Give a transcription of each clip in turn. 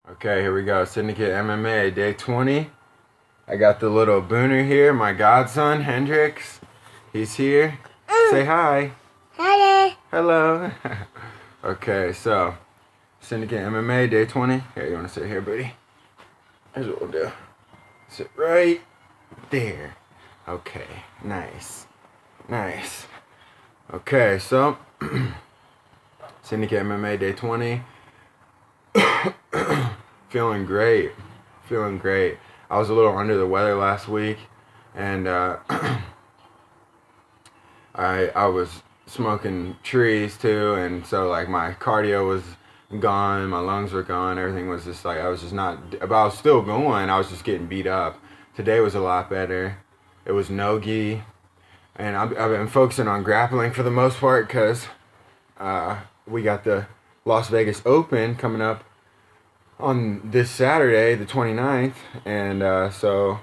Okay, here we go. Syndicate MMA, day 20. I got the little booner here, my godson, Hendrix. He's here. Say hi. Hello. Hello. Okay, so, Syndicate MMA, day 20. Here, you want to sit here, buddy? Here's what we'll do. Sit right there. Okay, nice. Nice. Okay, so, Syndicate MMA, day 20. Feeling great. Feeling great. I was a little under the weather last week, and I was smoking trees too, and so like my cardio was gone, my lungs were gone, everything was just like I was just not. But I was still going. I was just getting beat up. Today was a lot better. It was no gi, and I've been focusing on grappling for the most part because we got the Las Vegas Open coming up on this Saturday, the 29th, and so,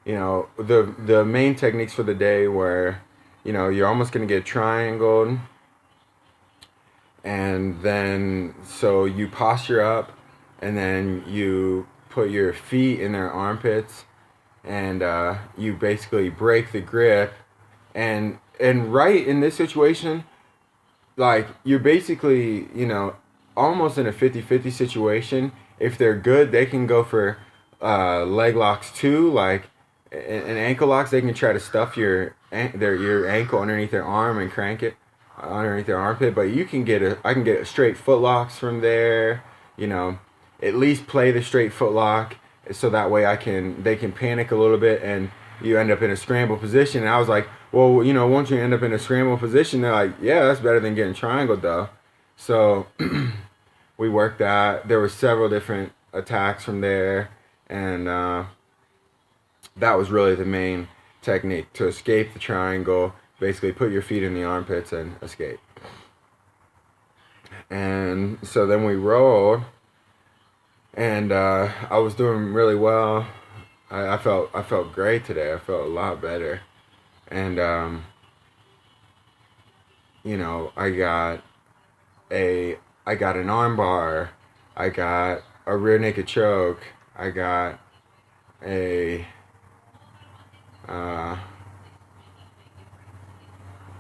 you know, the main techniques for the day were, you know, you're almost going to get triangled, and then, so you posture up, and then you put your feet in their armpits, and you basically break the grip, and right in this situation, like, you're basically, you know, almost in a 50-50 situation. If they're good, they can go for leg locks too, like an ankle locks. They can try to stuff your ankle underneath their arm and crank it underneath their armpit. But you can I can get a straight foot locks from there. You know, at least play the straight foot lock so that way they can panic a little bit and you end up in a scramble position. And I was like, well, you know, once you end up in a scramble position, they're like, yeah, that's better than getting triangled though. So we worked that. There were several different attacks from there, and that was really the main technique, to escape the triangle. Basically, put your feet in the armpits and escape. And so then we rolled, and I was doing really well. I felt great today. I felt a lot better, and you know, I got an arm bar, I got a rear naked choke, I got a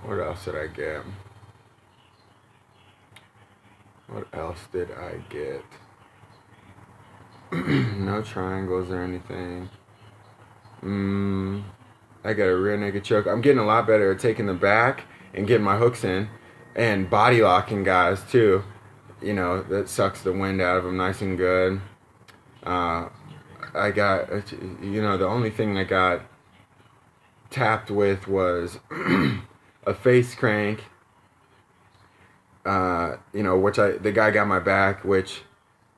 what else did I get? What else did I get? No triangles or anything. I got a rear naked choke. I'm getting a lot better at taking the back and getting my hooks in and body locking guys too. You know, that sucks the wind out of them nice and good. I got, you know, the only thing I got tapped with was a face crank. You know, the guy got my back, which,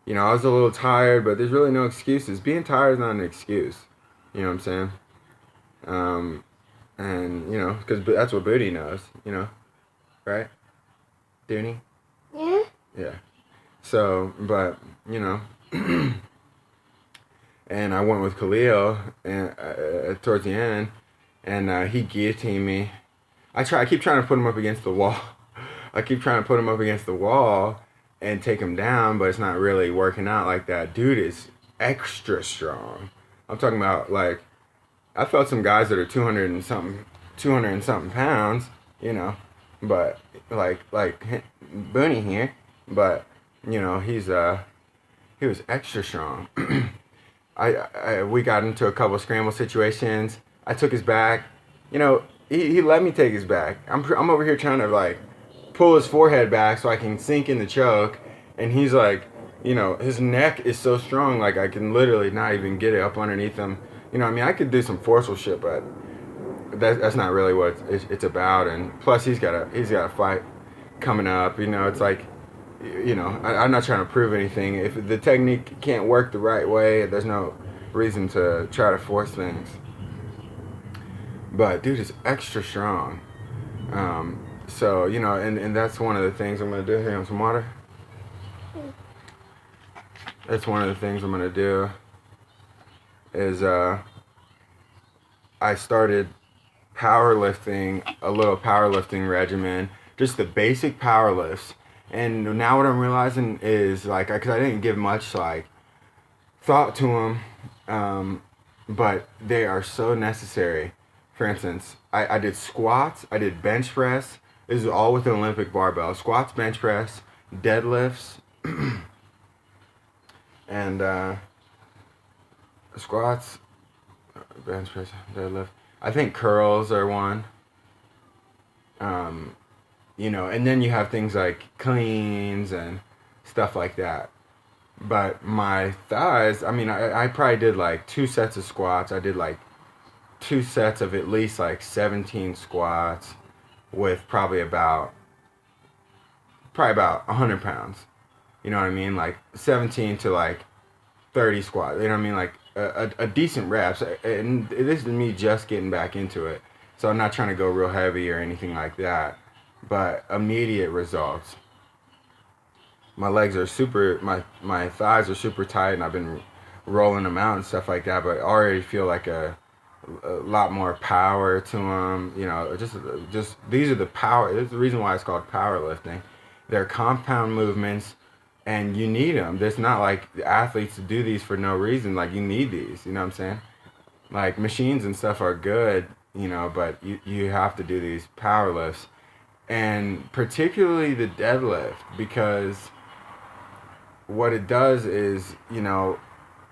you know, I was a little tired, but there's really no excuses. Being tired is not an excuse. You know what I'm saying? And, you know, because that's what Booty knows, you know, right? Dooney? Yeah. Yeah. So, but, you know, and I went with Khalil and towards the end, and he guillotined me. I keep trying to put him up against the wall. I keep trying to put him up against the wall and take him down, but it's not really working out like that. Dude is extra strong. I'm talking about, like, I felt some guys that are 200 and something pounds, you know, but like Booney here, but you know, he was extra strong. We got into a couple scramble situations. I took his back. You know, he let me take his back. I'm over here trying to like pull his forehead back so I can sink in the choke, and he's like, you know, his neck is so strong, like I can literally not even get it up underneath him. You know, I mean, I could do some forceful shit, but that's not really what it's about. And plus, he's got a fight coming up. You know, it's like, you know, I'm not trying to prove anything. If the technique can't work the right way, there's no reason to try to force things. But dude is extra strong. So, you know, and that's one of the things I'm gonna do. Here, on some water. That's one of the things I'm gonna do. Is I started powerlifting, a little powerlifting regimen, just the basic power lifts. And now what I'm realizing is, like, because I didn't give much, like, thought to them, but they are so necessary. For instance, I did squats, I did bench press. This is all with an Olympic barbell. Squats, bench press, deadlifts, and squats, bench press, deadlift. I think curls are one. Um, and then you have things like cleans and stuff like that. But my thighs, I mean, I probably did like 2 sets of squats. I did like 2 sets of at least like 17 squats with probably about 100 pounds. You know what I mean? Like 17 to like 30 squats. You know what I mean? Like a decent reps. And this is me just getting back into it. So I'm not trying to go real heavy or anything like that. But immediate results. My legs are my thighs are super tight, and I've been rolling them out and stuff like that, but I already feel like a lot more power to them. Just these are the power. This is the reason why it's called powerlifting. They're compound movements, and you need them. There's not like athletes do these for no reason. Like, you need these. You know what I'm saying? Like, machines and stuff are good, but you have to do these power lifts, and particularly the deadlift, because what it does is,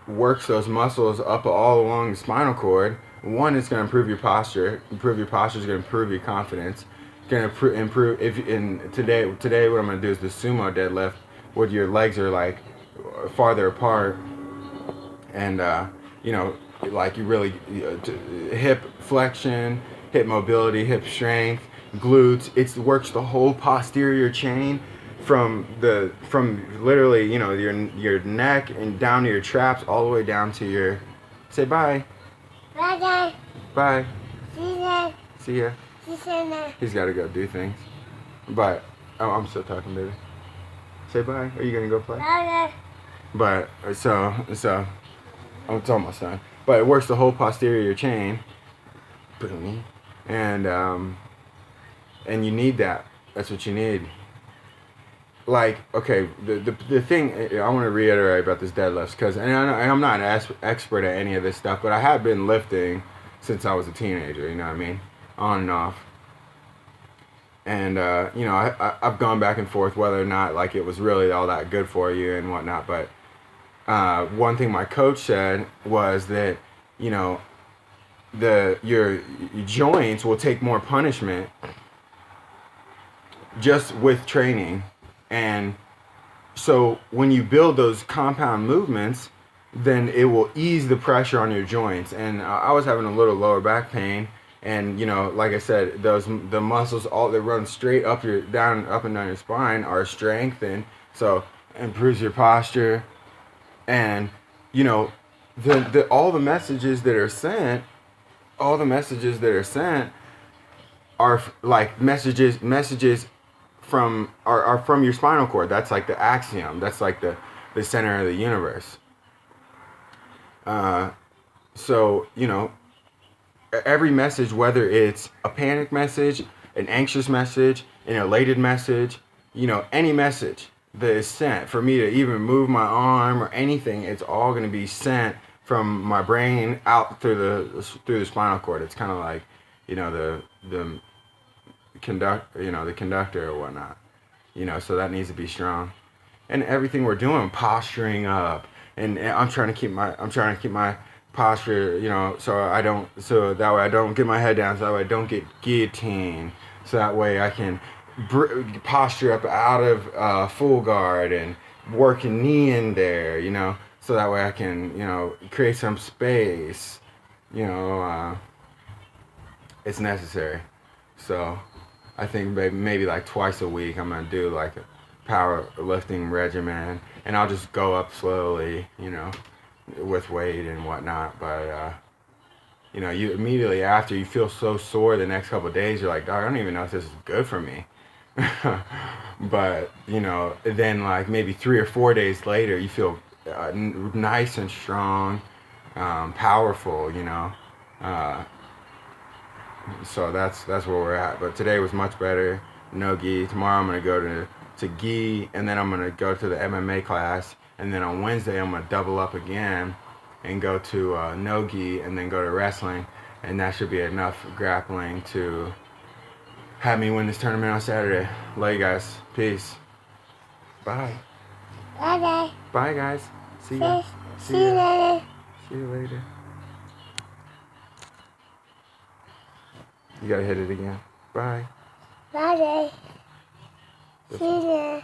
works those muscles up all along the spinal cord. One, it's going to improve your posture. Improve your posture is going to improve your confidence. It's going to improve. Today, what I'm going to do is the sumo deadlift, where your legs are like farther apart, and like you really hip flexion, hip mobility, hip strength, glutes. It works the whole posterior chain from literally your neck and down to your traps, all the way down to your, say bye. Bye. Bye. See ya. See ya. He's got to go do things, but I'm still talking, baby. Say bye. Are you gonna go play? Bye. But so it's almost done. But it works the whole posterior chain, and you need that. That's what you need. Like, okay, the thing I want to reiterate about this deadlifts, because I'm not an expert at any of this stuff, but I have been lifting since I was a teenager. You know what I mean, on and off. And I've gone back and forth whether or not like it was really all that good for you and whatnot. But one thing my coach said was that your joints will take more punishment just with training. And so when you build those compound movements, then it will ease the pressure on your joints. And I was having a little lower back pain, and like I said, the muscles all that run straight up and down your spine are strengthened, so improves your posture. And all the messages that are sent are like messages are from your spinal cord. That's like the axiom. That's like the center of the universe. So every message, whether it's a panic message, an anxious message, an elated message, any message that is sent for me to even move my arm or anything, it's all going to be sent from my brain out through the spinal cord. It's kind of like the conductor or whatnot, so that needs to be strong. And everything we're doing, posturing up, and I'm trying to keep my posture, so that way I don't get my head down, so that way I don't get guillotined, so that way I can posture up out of full guard and work a knee in there, so that way I can, create some space, it's necessary. So I think maybe like twice a week I'm going to do like a powerlifting regimen, and I'll just go up slowly, with weight and whatnot. But you immediately after, you feel so sore the next couple of days, you're like, dog, I don't even know if this is good for me. But then like maybe 3 or 4 days later, you feel nice and strong, powerful, so that's where we're at. But today was much better. No gi. Tomorrow I'm gonna go to gi, and then I'm gonna go to the MMA class. and then on Wednesday I'm gonna double up again and go to no-gi and then go to wrestling, and that should be enough grappling to have me win this tournament on Saturday. Love you guys. Peace. Bye. Bye. Bye, guys. See ya. See you later. See you later. You gotta hit it again. Bye. Bye. See you later.